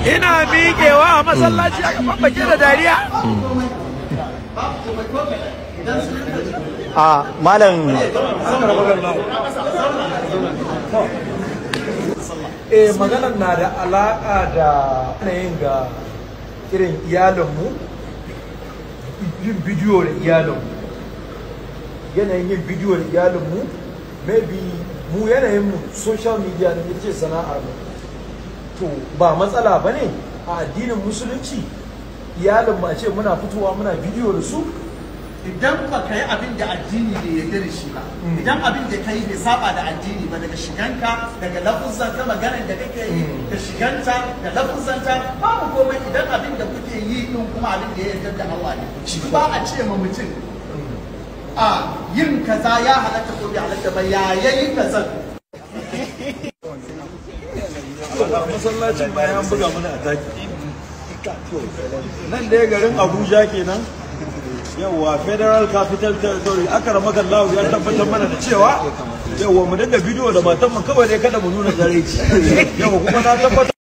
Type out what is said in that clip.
ina miƙewa a masallaci aka bambake da dariya. A malam maganar na da alaƙa da yanayin ga irin iyalinmu, yin bidiyo da iyalinmu, yanayin yin bidiyo da iyalinmu, maybe mu yanayinmu social media ne ce sana'ar mu. To ba matsala ba ne a addinin musulunci iyalinmu a ce muna fitowa muna bidiyo da su. Idan ba ka yi abin da addini bai yarda da shi ba, idan abin da ka yi bai saba da addini ba, daga shiganka, daga lafuzanta maganar da kake yi, da shiganta, da lafuzanta, babu komai. Idan abin da kuke yi din kuma abin da ya yarda da Allah ne, shi ba a ce ma mutum a yin kaza ya halatta ko bai halatta ba, ya yayi kaza. Masallacin bayan buga mana a taki nan da garin Abuja kenan. Yawwa Federal Capital Territory aka ramaka Allah ya tabbatar mana da cewa yawwa mu dinga bidiyo da matan mu kawai dai kada mu nuna zareci. Yawwa kuma na tabbatar